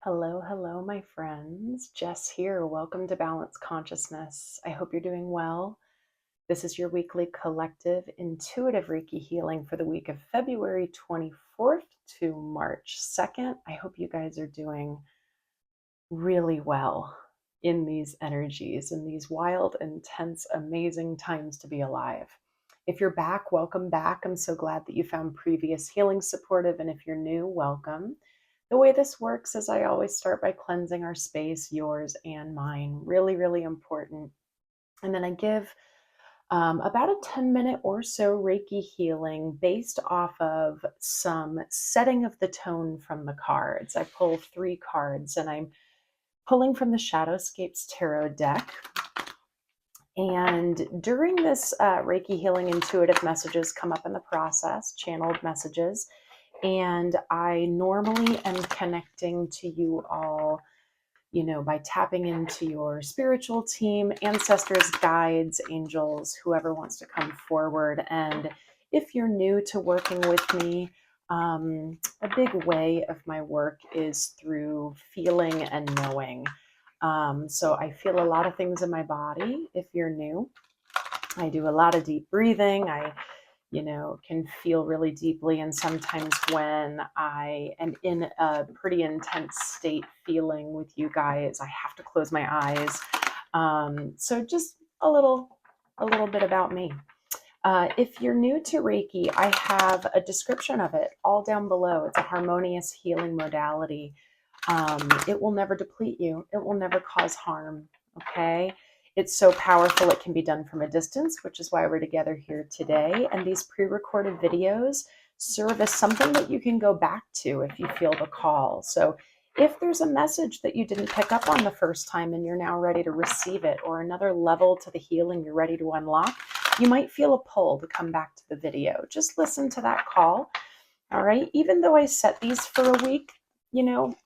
Hello, hello, my friends. Jess here. Welcome to Balance Consciousness. I hope you're doing well. This is your weekly collective intuitive Reiki healing for the week of February 24th to March 2nd. I hope you guys are doing really well in these energies, in these wild, intense, amazing times to be alive. If you're back, welcome back. I'm so glad that you found previous healing supportive. And if you're new, welcome. The way this works is I always start by cleansing our space, yours and mine. Really, really important. And then I give about a 10-minute or so Reiki healing based off of some setting of the tone from the cards. I pull 3 cards and I'm pulling from the Shadowscapes Tarot deck. And during this Reiki healing, intuitive messages come up in the process, channeled messages. And I normally am connecting to you all, by tapping into your spiritual team, ancestors, guides, angels, whoever wants to come forward. And if you're new to working with me, a big way of my work is through feeling and knowing. So I feel a lot of things in my body. If you're new, I do a lot of deep breathing. I can feel really deeply. And sometimes when I am in a pretty intense state feeling with you guys, I have to close my eyes. So just a little bit about me. If you're new to Reiki, I have a description of it all down below. It's a harmonious healing modality. It will never deplete you. It will never cause harm. Okay. It's so powerful, it can be done from a distance, which is why we're together here today. And these pre-recorded videos serve as something that you can go back to if you feel the call. So if there's a message that you didn't pick up on the first time and you're now ready to receive it, or another level to the healing you're ready to unlock, you might feel a pull to come back to the video. Just listen to that call. All right. Even though I set these for a week,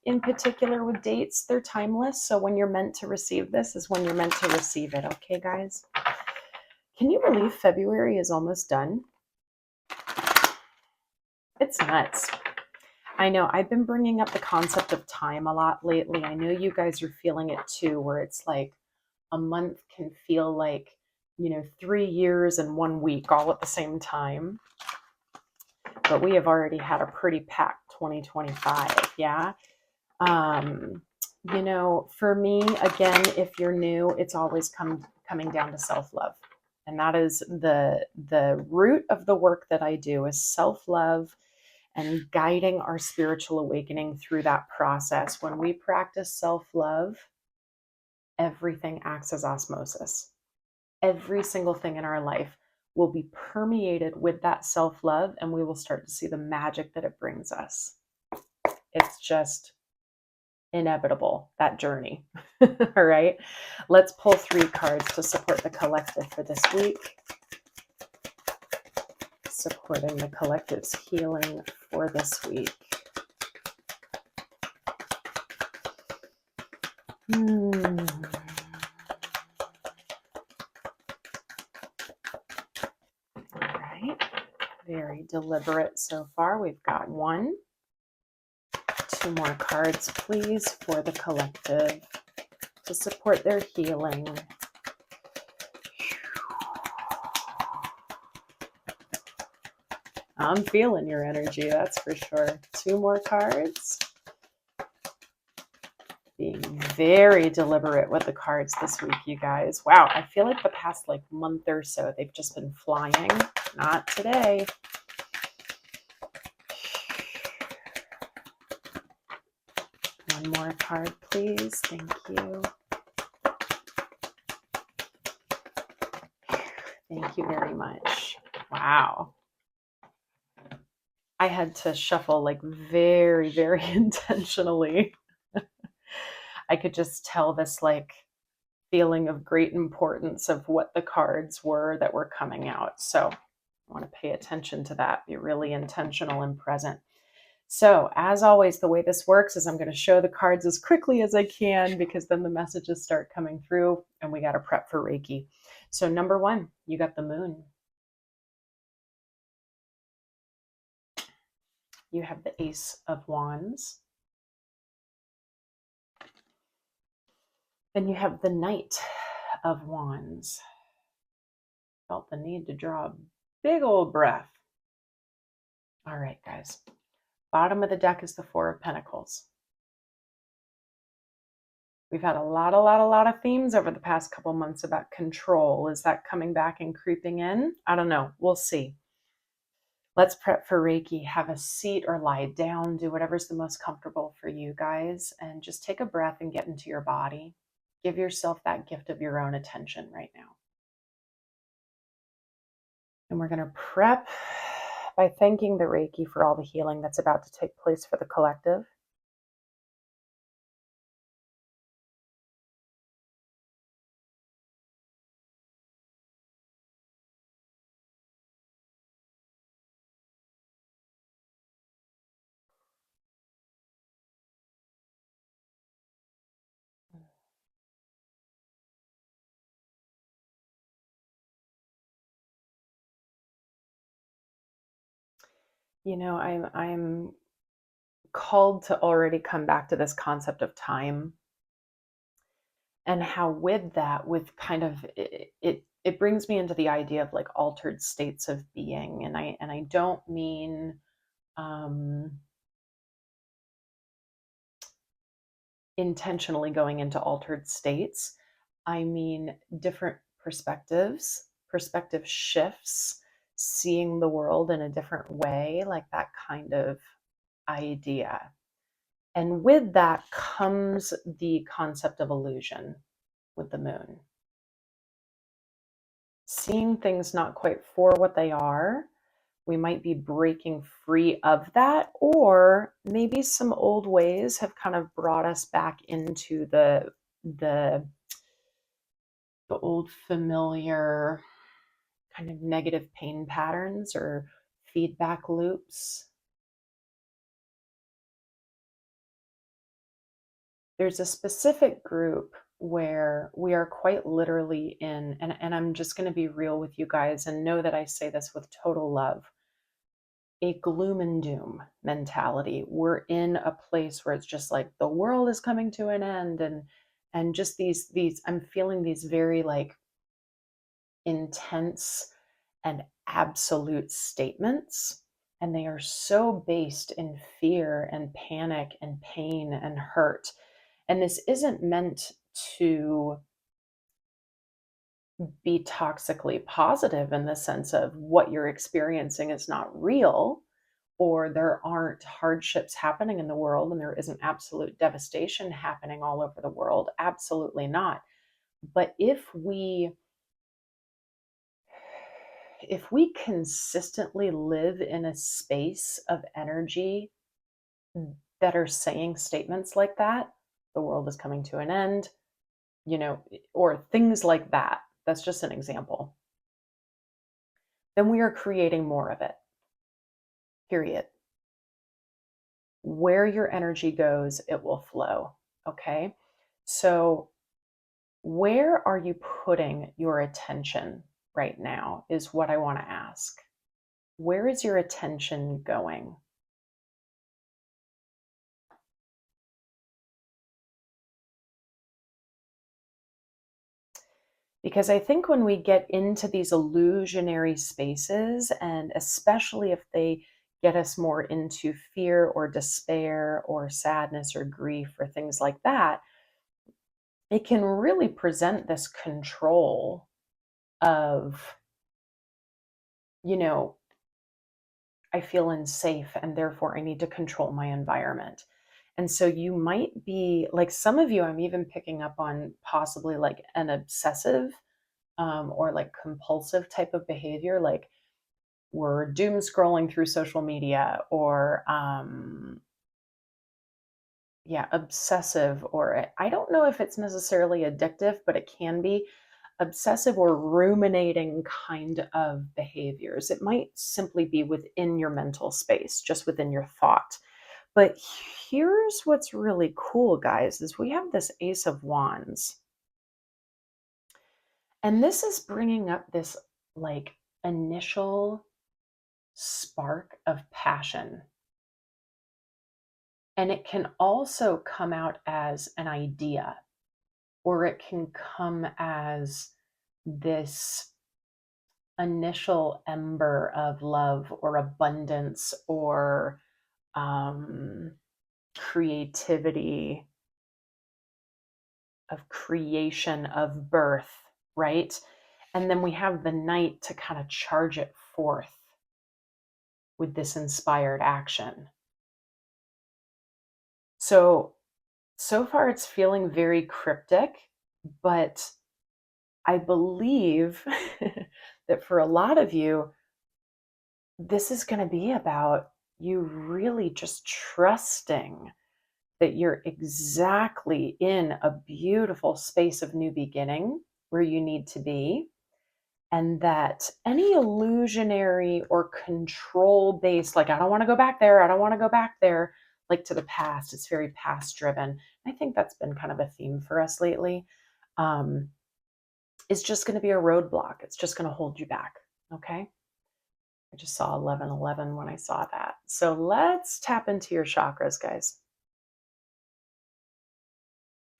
in particular with dates, they're timeless. So when you're meant to receive this is when you're meant to receive it. Okay, guys? Can you believe February is almost done? It's nuts. I know I've been bringing up the concept of time a lot lately. I know you guys are feeling it too, where it's like a month can feel like, 3 years and 1 week all at the same time. But we have already had a pretty packed 2025. Yeah. For me, again, if you're new, it's always coming down to self-love. And that is the root of the work that I do is self-love and guiding our spiritual awakening through that process. When we practice self-love, everything acts as osmosis. Every single thing in our life will be permeated with that self-love, and we will start to see the magic that it brings us. It's just inevitable, that journey. All right, let's pull 3 cards to support the collective for this week. Supporting the collective's healing for this week. All right, very deliberate so far. We've got 1. 2 more cards, please, for the collective to support their healing. I'm feeling your energy, that's for sure. 2 more cards. Being very deliberate with the cards this week, you guys. Wow, I feel like the past month or so, they've just been flying. Not today. One more card, please. Thank you. Thank you very much. Wow. I had to shuffle very, very intentionally. I could just tell this feeling of great importance of what the cards were that were coming out. So I want to pay attention to that, be really intentional and present. So as always, the way this works is I'm going to show the cards as quickly as I can because then the messages start coming through and we got to prep for Reiki. So number 1, you got the moon. You have the Ace of Wands. Then you have the Knight of Wands. Felt the need to draw a big old breath. All right, guys. Bottom of the deck is the Four of Pentacles. We've had a lot of themes over the past couple months about control. Is that coming back and creeping in? I don't know. We'll see. Let's prep for Reiki. Have a seat or lie down. Do whatever's the most comfortable for you guys. And just take a breath and get into your body. Give yourself that gift of your own attention right now. And we're going to prep by thanking the Reiki for all the healing that's about to take place for the collective. You know, I'm called to already come back to this concept of time, and how with that, with kind of it brings me into the idea of like altered states of being, and I don't mean intentionally going into altered states. I mean different perspectives, perspective shifts, seeing the world in a different way, like that kind of idea. And with that comes the concept of illusion with the moon. Seeing things not quite for what they are. We might be breaking free of that, or maybe some old ways have kind of brought us back into the old familiar kind of negative pain patterns or feedback loops. There's a specific group where we are quite literally in, and I'm just going to be real with you guys and know that I say this with total love, a gloom and doom mentality. We're in a place where it's just like the world is coming to an end, and just these I'm feeling these very like intense and absolute statements, and they are so based in fear and panic and pain and hurt. And this isn't meant to be toxically positive in the sense of what you're experiencing is not real, or there aren't hardships happening in the world and there isn't absolute devastation happening all over the world. Absolutely not. But if we consistently live in a space of energy that are saying statements like that, the world is coming to an end, you know, or things like that, that's just an example, then we are creating more of it, period. Where your energy goes, it will flow. Okay. So, where are you putting your attention right now is what I want to ask. Where is your attention going? Because I think when we get into these illusionary spaces, and especially if they get us more into fear or despair or sadness or grief or things like that, it can really present this control of, you know, I feel unsafe and therefore I need to control my environment. And so you might be like, some of you, I'm even picking up on possibly like an obsessive or like compulsive type of behavior. Like we're doom scrolling through social media, or yeah, obsessive, or I don't know if it's necessarily addictive, but it can be obsessive or ruminating kind of behaviors. It might simply be within your mental space, just within your thought. But here's what's really cool, guys, is we have this Ace of Wands. And this is bringing up this like initial spark of passion. And it can also come out as an idea. or it can come as this initial ember of love or abundance or creativity, of creation, of birth, right? And then we have the night to kind of charge it forth with this inspired action. So far it's feeling very cryptic, but I believe that for a lot of you, this is going to be about you really just trusting that you're exactly in a beautiful space of new beginning where you need to be, and that any illusionary or control based, like, I don't want to go back there, I don't want to go back there, like to the past, it's very past driven. I think that's been kind of a theme for us lately. It's just going to be a roadblock. It's just going to hold you back. Okay. I just saw 1111 when I saw that. So let's tap into your chakras, guys.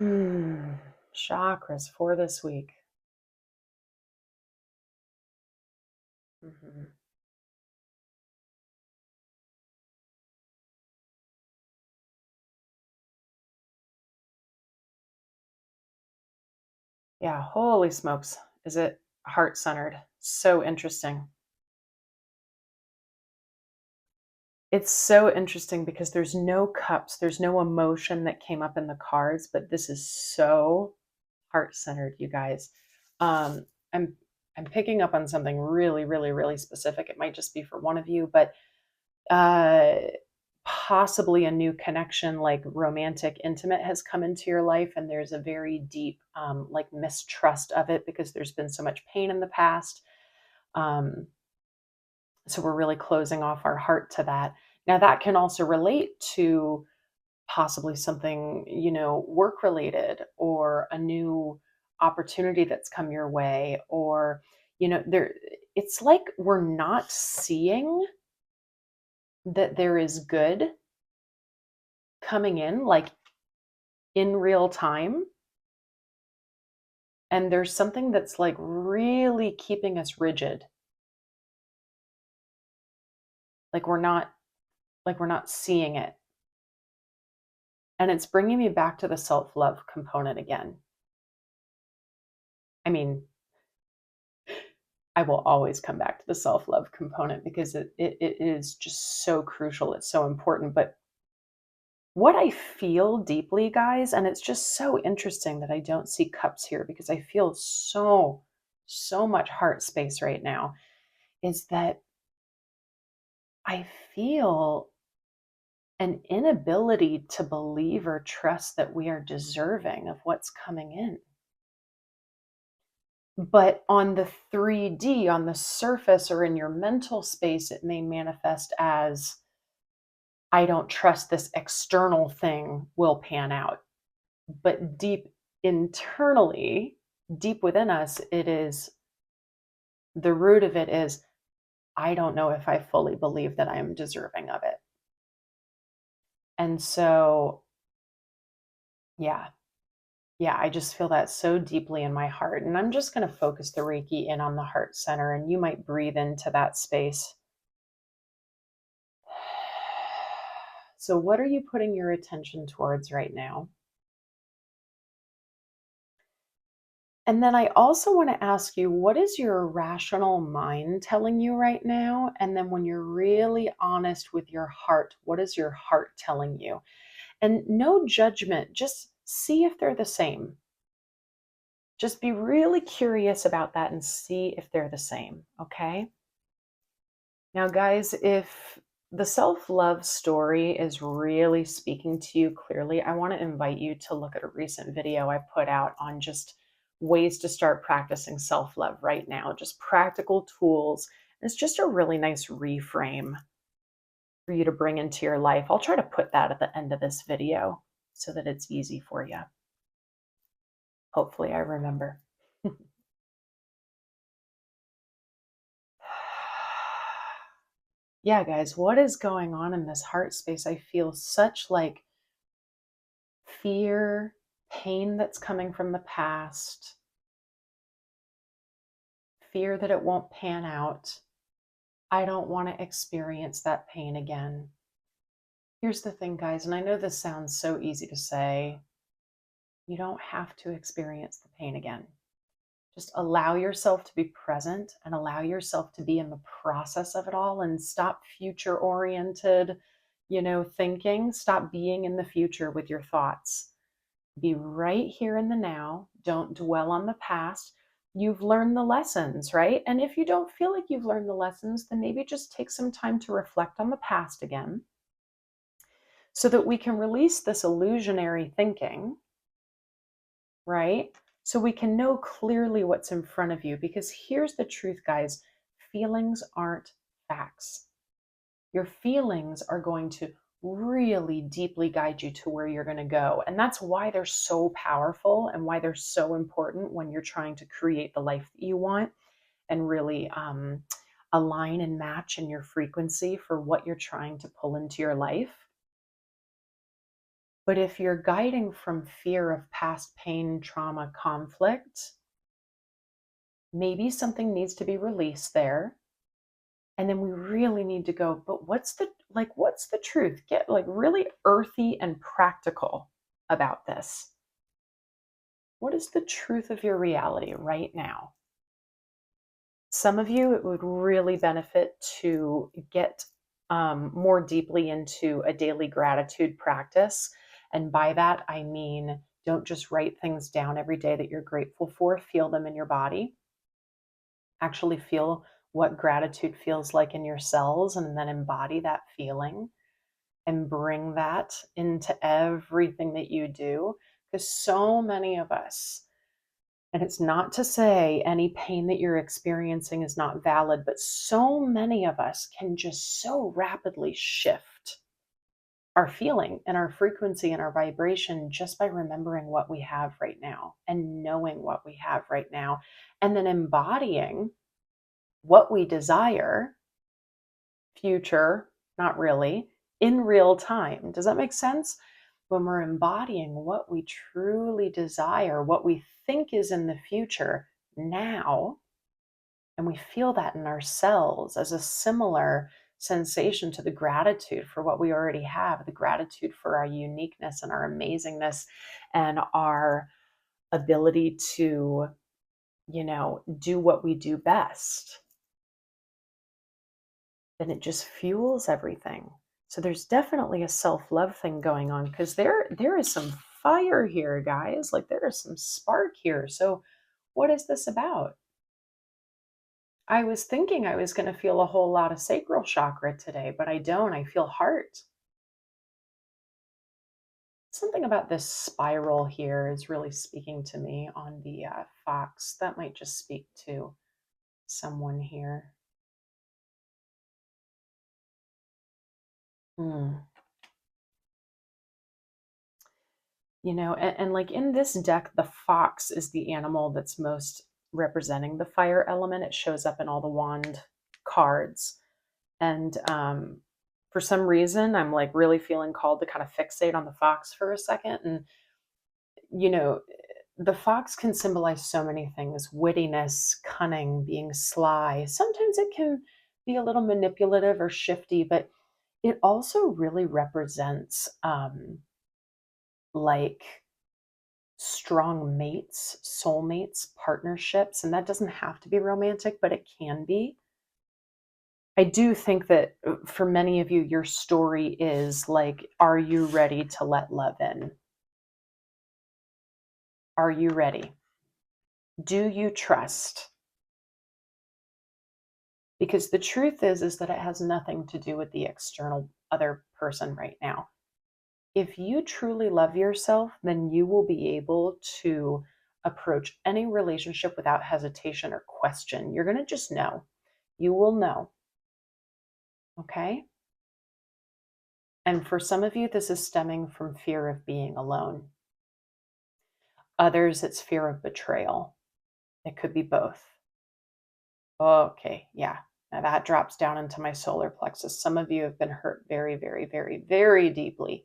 Chakras for this week. Mhm. Yeah, holy smokes. Is it heart centered? So interesting. It's so interesting because there's no cups, there's no emotion that came up in the cards, but this is so heart centered, you guys. Um, I'm I'm picking up on something really, really, really specific. It might just be for one of you, but uh, possibly a new connection, like romantic, intimate, has come into your life, and there's a very deep, like mistrust of it because there's been so much pain in the past. Um, so we're really closing off our heart to that. Now that can also relate to possibly something, work related, or a new opportunity that's come your way, or there, it's like we're not seeing that there is good coming in, like in real time, and there's something that's like really keeping us rigid, like we're not seeing it. And it's bringing me back to the self-love component again. I mean, I will always come back to the self-love component because it is just so crucial, it's so important. But what I feel deeply, guys, and it's just so interesting that I don't see cups here because I feel so much heart space right now, is that I feel an inability to believe or trust that we are deserving of what's coming in. But on the 3D, on the surface, or in your mental space, it may manifest as, I don't trust this external thing will pan out. But deep internally, deep within us, it is, the root of it is, I don't know if I fully believe that I am deserving of it. And so, yeah, yeah, I just feel that so deeply in my heart. And I'm just going to focus the Reiki in on the heart center, and you might breathe into that space. So, what are you putting your attention towards right now? And then I also want to ask you, what is your rational mind telling you right now? And then when you're really honest with your heart, what is your heart telling you? And no judgment, just see if they're the same. Just be really curious about that and see if they're the same, okay? Now, guys, if the self-love story is really speaking to you clearly, I want to invite you to look at a recent video I put out on just ways to start practicing self-love right now, just practical tools. It's just a really nice reframe for you to bring into your life. I'll try to put that at the end of this video so that it's easy for you. Hopefully I remember. Yeah, guys, what is going on in this heart space? I feel such like fear, pain that's coming from the past, fear that it won't pan out. I don't want to experience that pain again. Here's the thing, guys, and I know this sounds so easy to say. You don't have to experience the pain again. Just allow yourself to be present and allow yourself to be in the process of it all, and stop future oriented, thinking. Stop being in the future with your thoughts. Be right here in the now. Don't dwell on the past. You've learned the lessons, right? And if you don't feel like you've learned the lessons, then maybe just take some time to reflect on the past again so that we can release this illusionary thinking, right? So we can know clearly what's in front of you. Because here's the truth, guys, feelings aren't facts. Your feelings are going to really deeply guide you to where you're going to go. And that's why they're so powerful and why they're so important when you're trying to create the life that you want and really align and match in your frequency for what you're trying to pull into your life. But if you're guiding from fear of past pain, trauma, conflict, maybe something needs to be released there. And then we really need to go, but what's the truth? Get really earthy and practical about this. What is the truth of your reality right now? Some of you, it would really benefit to get more deeply into a daily gratitude practice. And by that, I mean, don't just write things down every day that you're grateful for. Feel them in your body. Actually feel what gratitude feels like in your cells, and then embody that feeling and bring that into everything that you do. Because so many of us, and it's not to say any pain that you're experiencing is not valid, but so many of us can just so rapidly shift our feeling and our frequency and our vibration just by remembering what we have right now and knowing what we have right now, and then embodying what we desire, future, not really, in real time. Does that make sense? When we're embodying what we truly desire, what we think is in the future now, and we feel that in our cells as a similar sensation to the gratitude for what we already have, the gratitude for our uniqueness and our amazingness and our ability to, do what we do best, then it just fuels everything. So there's definitely a self-love thing going on, because there is some fire here, guys. There is some spark here. So what is this about? I was thinking I was going to feel a whole lot of sacral chakra today, but I don't. I feel heart. Something about this spiral here is really speaking to me on the fox. That might just speak to someone here. Hmm. And in this deck, the fox is the animal that's most representing the fire element. It shows up in all the wand cards. And for some reason, I'm really feeling called to kind of fixate on the fox for a second. And, the fox can symbolize so many things: wittiness, cunning, being sly. Sometimes it can be a little manipulative or shifty, but it also really represents like strong mates, soulmates, partnerships. And that doesn't have to be romantic, but it can be. I do think that for many of you, your story is are you ready to let love in? Are you ready? Do you trust? Because the truth is that it has nothing to do with the external other person right now. If you truly love yourself, then you will be able to approach any relationship without hesitation or question. You're going to just know. You will know. Okay? And for some of you, this is stemming from fear of being alone. Others, it's fear of betrayal. It could be both. Okay, yeah. Now that drops down into my solar plexus. Some of you have been hurt very, very, very, very deeply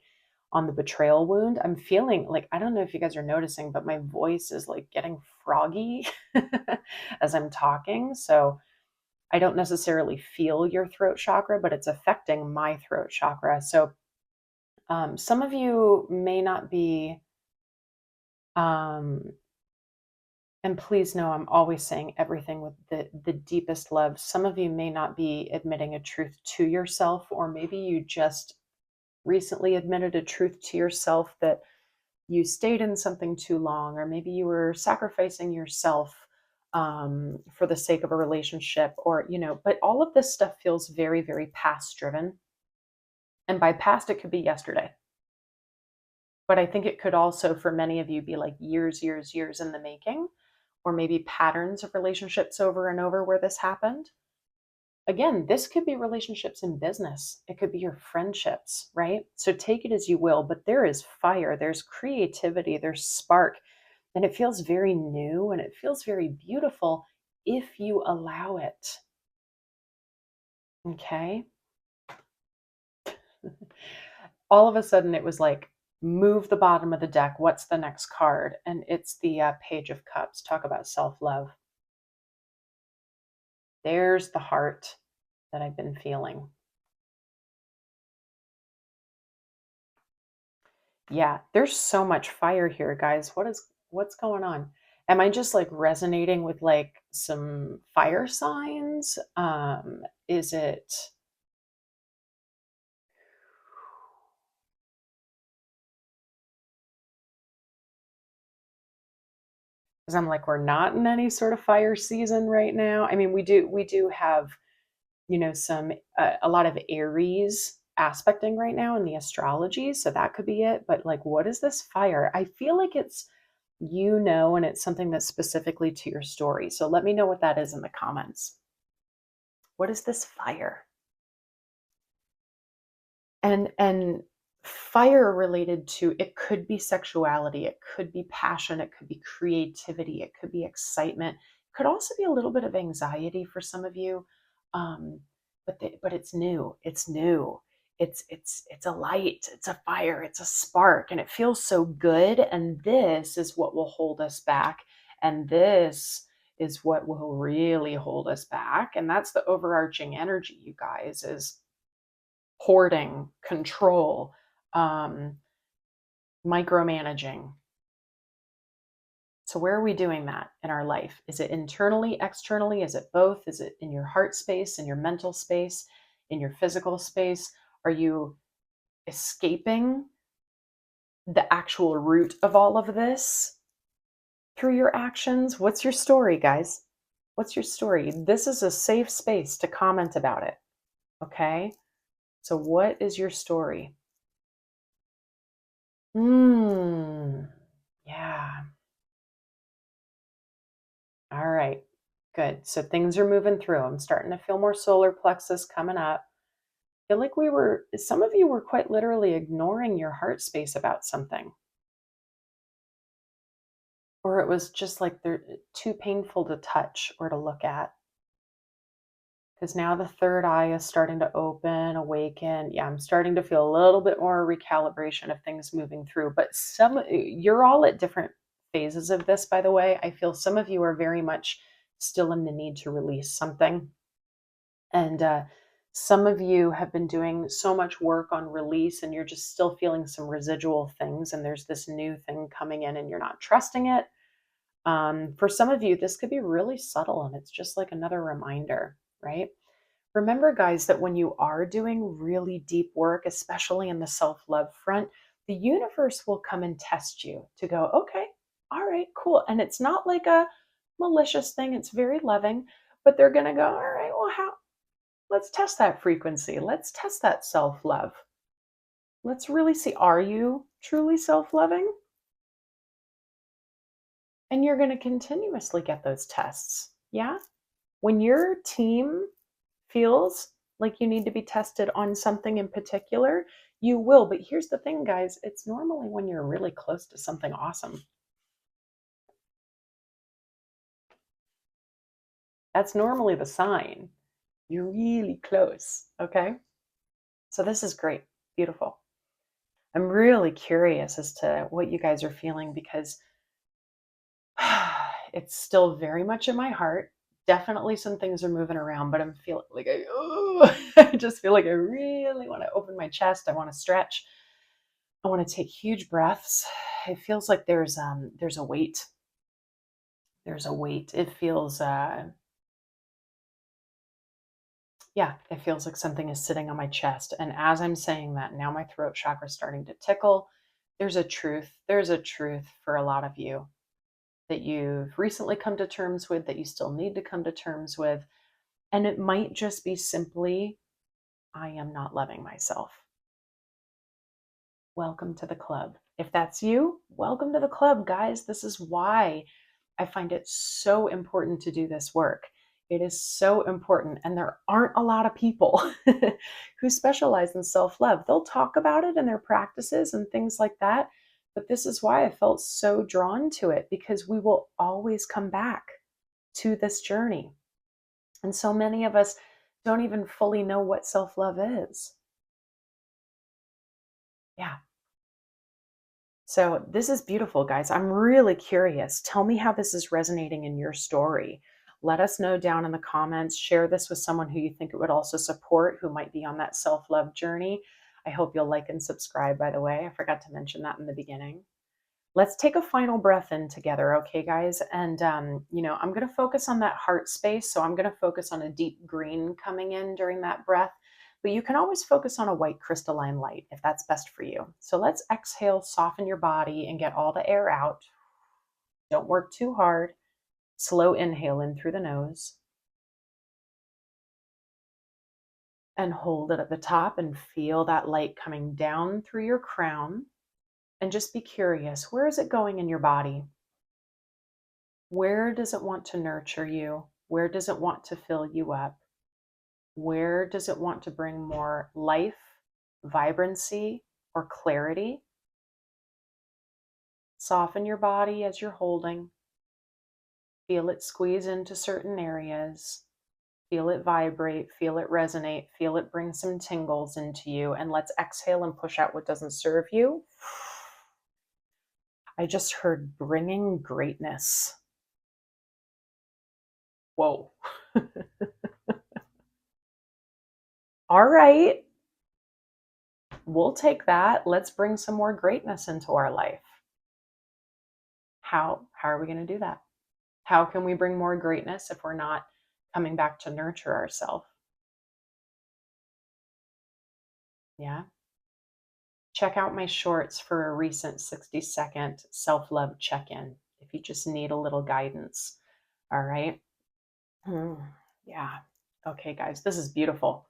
on the betrayal wound. I'm feeling like, I don't know if you guys are noticing, but my voice is like getting froggy as I'm talking. So I don't necessarily feel your throat chakra, but it's affecting my throat chakra. So some of you may not be, um, and please know I'm always saying everything with the deepest love. Some of you may not be admitting a truth to yourself, or maybe you just recently admitted a truth to yourself that you stayed in something too long, or maybe you were sacrificing yourself for the sake of a relationship, or, but all of this stuff feels very, very past driven. And by past, it could be yesterday. But I think it could also, for many of you, be like years, years, years in the making, or maybe patterns of relationships over and over where this happened. Again, this could be relationships in business. It could be your friendships, right? So take it as you will, but there is fire, there's creativity, there's spark, and it feels very new and it feels very beautiful if you allow it. Okay? All of a sudden, it was like, move the bottom of the deck. What's the next card? And it's the Page of Cups. Talk about self-love. There's the heart that I've been feeling. Yeah, there's so much fire here, guys. What's going on? Am I just like resonating with like some fire signs? Is it, because I'm like, we're not in any sort of fire season right now. I mean, we do have, some a lot of Aries aspecting right now in the astrology, so that could be it. But like, what is this fire? I feel like it's, and it's something that's specifically to your story. So let me know what that is in the comments. What is this fire? And fire related to, it could be sexuality, it could be passion, it could be creativity, it could be excitement, it could also be a little bit of anxiety for some of you. But it's new, it's a light, it's a fire, it's a spark, and it feels so good. And this is what will hold us back, and this is what will really hold us back. And that's the overarching energy, you guys, is hoarding, control, um, micromanaging. So, where are we doing that in our life? Is it internally, externally? Is it both? Is it in your heart space, in your mental space, in your physical space? Are you escaping the actual root of all of this through your actions? What's your story, guys? What's your story? This is a safe space to comment about it. Okay? So, what is your story? Yeah. All right. Good. So things are moving through. I'm starting to feel more solar plexus coming up. I feel like some of you were quite literally ignoring your heart space about something. Or it was just like they're too painful to touch or to look at. Because now the third eye is starting to open, awaken. Yeah, I'm starting to feel a little bit more recalibration of things moving through. But you're all at different phases of this, by the way. I feel some of you are very much still in the need to release something. And some of you have been doing so much work on release, and you're just still feeling some residual things. And there's this new thing coming in, and you're not trusting it. For some of you, this could be really subtle, and it's just like another reminder, right? Remember, guys, that when you are doing really deep work, especially in the self love front, the universe will come and test you to go, okay, all right, cool. And it's not like a malicious thing, it's very loving, but they're going to go, all right, well, let's test that frequency. Let's test that self love. Let's really see, are you truly self loving? And you're going to continuously get those tests. Yeah. When your team feels like you need to be tested on something in particular, you will. But here's the thing, guys, it's normally when you're really close to something awesome. That's normally the sign. You're really close. Okay. So this is great. Beautiful. I'm really curious as to what you guys are feeling because it's still very much in my heart. Definitely some things are moving around, but I'm feeling like I just feel like I really want to open my chest. I want to stretch. I want to take huge breaths. It feels like there's a weight. There's a weight. It feels yeah, it feels like something is sitting on my chest. And as I'm saying that, now my throat chakra is starting to tickle. There's a truth. There's a truth for a lot of you that you've recently come to terms with, that you still need to come to terms with. And it might just be simply, I am not loving myself. Welcome to the club. If that's you, welcome to the club, guys. This is why I find it so important to do this work. It is so important. And there aren't a lot of people who specialize in self love. They'll talk about it in their practices and things like that. But this is why I felt so drawn to it, because we will always come back to this journey. And so many of us don't even fully know what self love is. Yeah. So this is beautiful, guys. I'm really curious. Tell me how this is resonating in your story. Let us know down in the comments. Share this with someone who you think it would also support, who might be on that self-love journey. I hope you'll like and subscribe, by the way. I forgot to mention that in the beginning. Let's take a final breath in together, okay, guys? And, I'm going to focus on that heart space. So I'm going to focus on a deep green coming in during that breath. But you can always focus on a white crystalline light if that's best for you. So let's exhale, soften your body, and get all the air out. Don't work too hard. Slow inhale in through the nose. And hold it at the top and feel that light coming down through your crown. And just be curious, where is it going in your body? Where does it want to nurture you? Where does it want to fill you up? Where does it want to bring more life, vibrancy, or clarity? Soften your body as you're holding. Feel it squeeze into certain areas. Feel it vibrate, feel it resonate, feel it bring some tingles into you. And let's exhale and push out what doesn't serve you. I just heard bringing greatness. Whoa. All right. We'll take that. Let's bring some more greatness into our life. How are we going to do that? How can we bring more greatness if we're not coming back to nurture ourselves? Yeah. Check out my shorts for a recent 60-second self-love check-in if you just need a little guidance. All right. Yeah. Okay, guys, this is beautiful.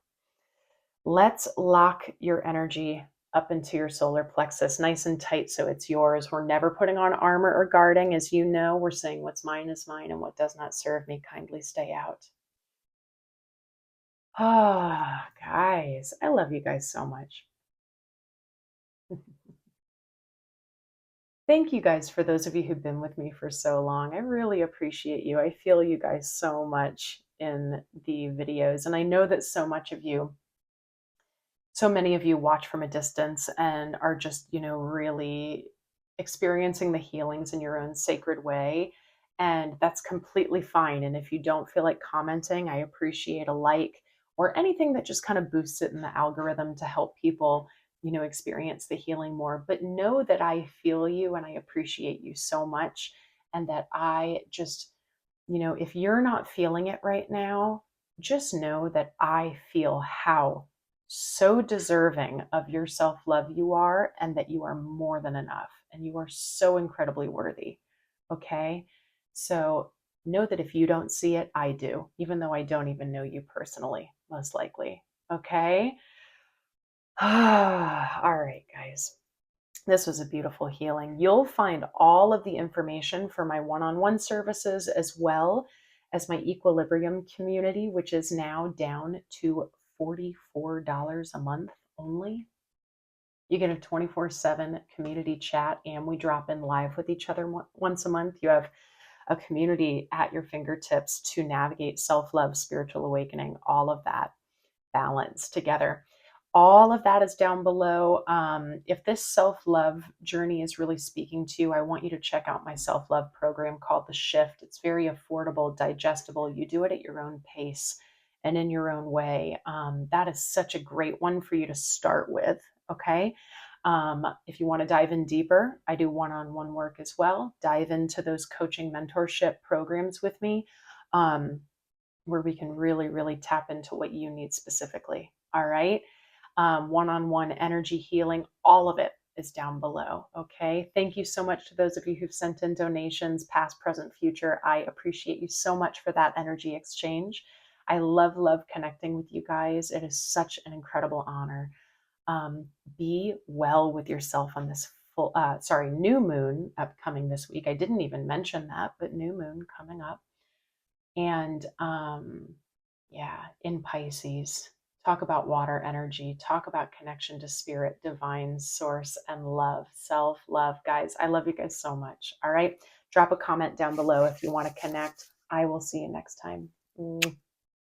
Let's lock your energy up into your solar plexus nice and tight so it's yours. We're never putting on armor or guarding. As you know, we're saying what's mine is mine and what does not serve me, kindly stay out. Ah, guys, I love you guys so much. Thank you guys for those of you who've been with me for so long. I really appreciate you. I feel you guys so much in the videos. And I know that so many of you watch from a distance and are just, really experiencing the healings in your own sacred way. And that's completely fine. And if you don't feel like commenting, I appreciate a like or anything that just kind of boosts it in the algorithm to help people, experience the healing more. But know that I feel you and I appreciate you so much. And that I just, if you're not feeling it right now, just know that I feel how so deserving of your self love you are, and that you are more than enough and you are so incredibly worthy. Okay. So know that if you don't see it, I do, even though I don't even know you personally, most likely. Okay. All right, guys. This was a beautiful healing. You'll find all of the information for my one-on-one services as well as my equilibrium community, which is now down to $44 a month only. You get a 24/7 community chat, and we drop in live with each other once a month. You have a community at your fingertips to navigate self-love, spiritual awakening, all of that balance together. all of that is down below. If this self-love journey is really speaking to you, I want you to check out my self-love program called The Shift. It's very affordable, digestible. You do it at your own pace and in your own way. That is such a great one for you to start with. Okay. If you want to dive in deeper, I do one-on-one work as well. Dive into those coaching mentorship programs with me, where we can really, really tap into what you need specifically. All right. One-on-one energy healing, all of it is down below. Okay. Thank you so much to those of you who've sent in donations, past, present, future. I appreciate you so much for that energy exchange. I love connecting with you guys. It is such an incredible honor. Be well with yourself on this new moon upcoming this week. I didn't even mention that, but new moon coming up. And yeah, in Pisces, talk about water energy, talk about connection to spirit, divine source, and love, self love. Guys, I love you guys so much. All right. Drop a comment down below if you want to connect. I will see you next time.